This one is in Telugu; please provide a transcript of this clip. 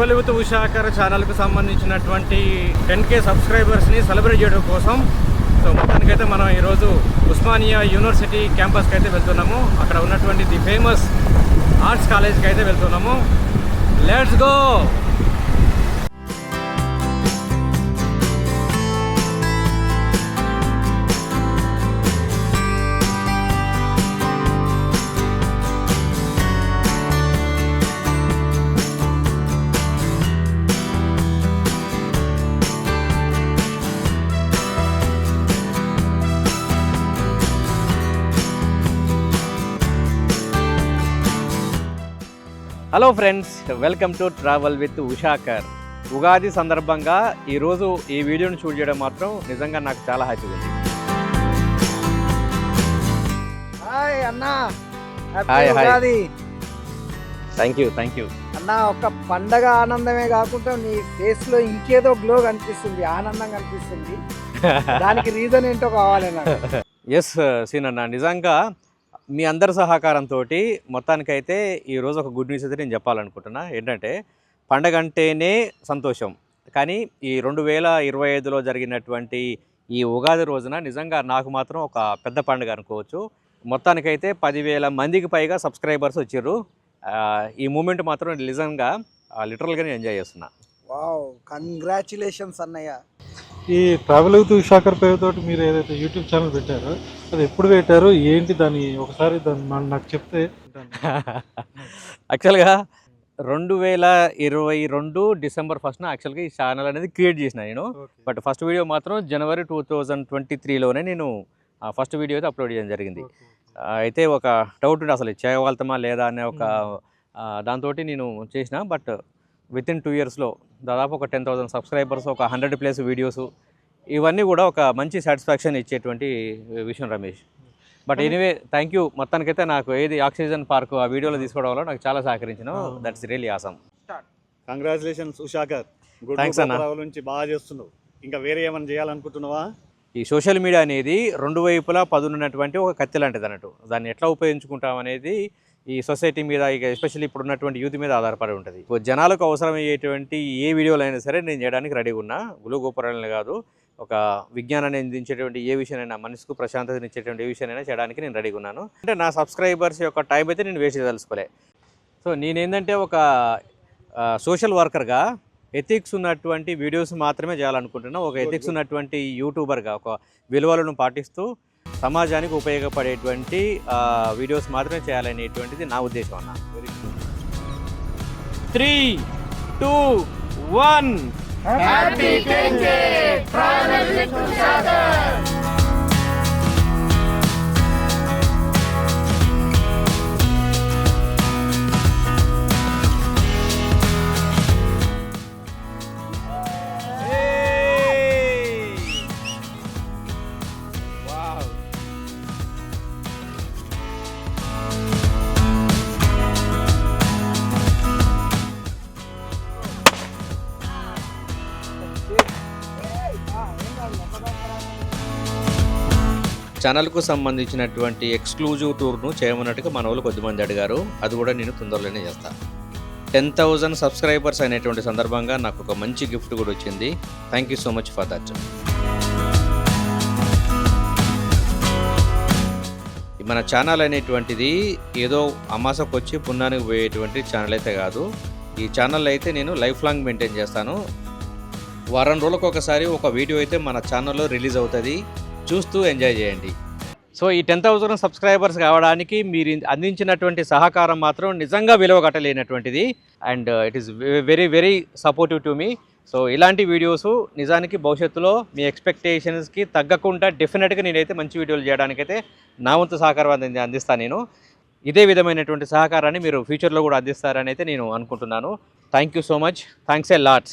ట్రావెల్ విత్ ఉషాకర్ ఛానల్కు సంబంధించినటువంటి 10K సబ్స్క్రైబర్స్ని సెలబ్రేట్ చేయడం కోసం సో మొత్తానికైతే మనం ఈరోజు ఉస్మానియా యూనివర్సిటీ క్యాంపస్కి అయితే వెళ్తున్నాము. అక్కడ ఉన్నటువంటి ది ఫేమస్ ఆర్ట్స్ కాలేజ్కి అయితే వెళ్తున్నాము. Let's go. Hello friends, welcome to travel with Ushakar. Ugadi సందర్భంగా ఈరోజు ఈ వీడియోని షూట్ చేయడం మాత్రం నిజంగా నాకు చాలా హ్యాపీగా ఉంది. హాయ్ అన్నా, హాయ్ ఉగాది. థ్యాంక్ యూ అన్నా. ఒక పండగ ఆనందమే కాకుండా నీ ఫేస్ లో ఇంకేదో గ్లో కనిపిస్తుంది, ఆనందం కనిపిస్తుంది. దానికి రీజన్ ఏంటో కావాలి నాకు. ఎస్ సీన్ అన్న, నిజంగా మీ అందరి సహకారంతో మొత్తానికైతే ఈరోజు ఒక గుడ్ న్యూస్ అయితే నేను చెప్పాలనుకుంటున్నా. ఏంటంటే పండగ అంటేనే సంతోషం, కానీ ఈ 2025లో జరిగినటువంటి ఈ ఉగాది రోజున నిజంగా నాకు మాత్రం ఒక పెద్ద పండుగ అనుకోవచ్చు. మొత్తానికైతే 10,000 మందికి పైగా సబ్స్క్రైబర్స్ వచ్చారు. ఈ మూమెంట్ మాత్రం నిజంగా లిటరల్గా నేను ఎంజాయ్ చేస్తున్నా. వావ్, కంగ్రాచులేషన్స్ అన్నయ్య. ఈ ట్రావెల్ విత్ ఉషాకర్ పేరుతో మీరు ఏదైతే యూట్యూబ్ ఛానల్ పెట్టారో అది ఎప్పుడు పెట్టారు, ఏంటి దాన్ని ఒకసారి నాకు చెప్తే. యాక్చువల్గా 2022 డిసెంబర్ 1న యాక్చువల్గా ఈ ఛానల్ అనేది క్రియేట్ చేసిన నేను. బట్ ఫస్ట్ వీడియో మాత్రం జనవరి 2023లోనే నేను ఫస్ట్ వీడియో అయితే అప్లోడ్ చేయడం జరిగింది. అయితే ఒక డౌట్ ఉండే అసలు చేయగలుగుతామా లేదా అనే ఒక దాంతో నేను చేసిన. బట్ వితిన్ 2 ఇయర్స్లో దాదాపు ఒక 10,000 సబ్స్క్రైబర్స్, ఒక 100+ వీడియోస్, ఇవన్నీ కూడా ఒక మంచి సాటిస్ఫాక్షన్ ఇచ్చేటువంటి విషయం Ramesh. But anyway thank you. మొత్తానికైతే నాకు ఏది ఆక్సిజన్ పార్క్ ఆ వీడియోలో తీసుకోవడం వల్ల నాకు చాలా సహకరించిన. That's really awesome. Congratulations Ushakar. Thanks అన్న. నుంచి బాగా చేస్తున్నావు. ఇంకా వేరే ఏమైనా చేయాలనుకుంటున్నావా? ఈ సోషల్ మీడియా అనేది రెండు వైపులా పదునున్నటువంటి ఒక కత్తి లాంటిది అన్నట్టు. దాన్ని ఎట్లా ఉపయోగించుకుంటాం అనేది ఈ సొసైటీ మీద, ఇక ఎస్పెషల్లీ ఇప్పుడు ఉన్నటువంటి యూత్ మీద ఆధారపడి ఉంటుంది. జనాలకు అవసరమయ్యేటువంటి ఏ వీడియోలు అయినా సరే నేను చేయడానికి రెడీగా ఉన్నా. గులు గోపురాలని కాదు, ఒక విజ్ఞానాన్ని అందించేటువంటి ఏ విషయానైనా, మనసుకు ప్రశాంతతనిచ్చేటువంటి ఏ విషయానైనా చేయడానికి నేను రెడీగా ఉన్నాను. అంటే నా సబ్స్క్రైబర్స్ యొక్క టైం అయితే నేను వేస్ట్ చేయదలుచుకోలే. సో నేనేంటంటే ఒక సోషల్ వర్కర్గా ఎథిక్స్ ఉన్నటువంటి వీడియోస్ మాత్రమే చేయాలనుకుంటున్నా. ఒక ఎథిక్స్ ఉన్నటువంటి యూట్యూబర్గా ఒక విలువలను పాటిస్తూ సమాజానికి ఉపయోగపడేటువంటి వీడియోస్ మాత్రమే చేయాలనేటువంటిది నా ఉద్దేశం అన్న. 3, 2, 1 Happy 10K Travel with Ushakar. ఛానల్కు సంబంధించినటువంటి ఎక్స్క్లూజివ్ టూర్ను చేయమన్నట్టుగా మన వాళ్ళు కొద్దిమంది అడిగారు. అది కూడా నేను తొందరలోనే చేస్తాను. 10,000 సబ్స్క్రైబర్స్ అయినటువంటి సందర్భంగా నాకు ఒక మంచి గిఫ్ట్ కూడా వచ్చింది. Thank you so much for that. మన ఛానల్ అనేటువంటిది ఏదో అమాసకు వచ్చి పుణ్యానికి పోయేటువంటి ఛానల్ అయితే కాదు. ఈ ఛానల్ అయితే నేను లైఫ్ లాంగ్ మెయింటైన్ చేస్తాను. వారం రోజులకు ఒకసారి ఒక వీడియో అయితే మన ఛానల్లో రిలీజ్ అవుతుంది. చూస్తూ ఎంజాయ్ చేయండి. సో ఈ 10,000 సబ్స్క్రైబర్స్ కావడానికి మీరు అందించినటువంటి సహకారం మాత్రం నిజంగా విలువ కట్టలేనటువంటిది. And it is very very supportive to me. So ఇలాంటి వీడియోస్ నిజానికి భవిష్యత్తులో మీ ఎక్స్పెక్టేషన్స్కి తగ్గకుండా డెఫినెట్గా నేనైతే మంచి వీడియోలు చేయడానికైతే నా వంతు సహకారం అందిస్తాను. నేను ఇదే విధమైనటువంటి సహకారాన్ని మీరు ఫ్యూచర్లో కూడా అందిస్తారని అయితే నేను అనుకుంటున్నాను. Thank you so much. Thanks a lot.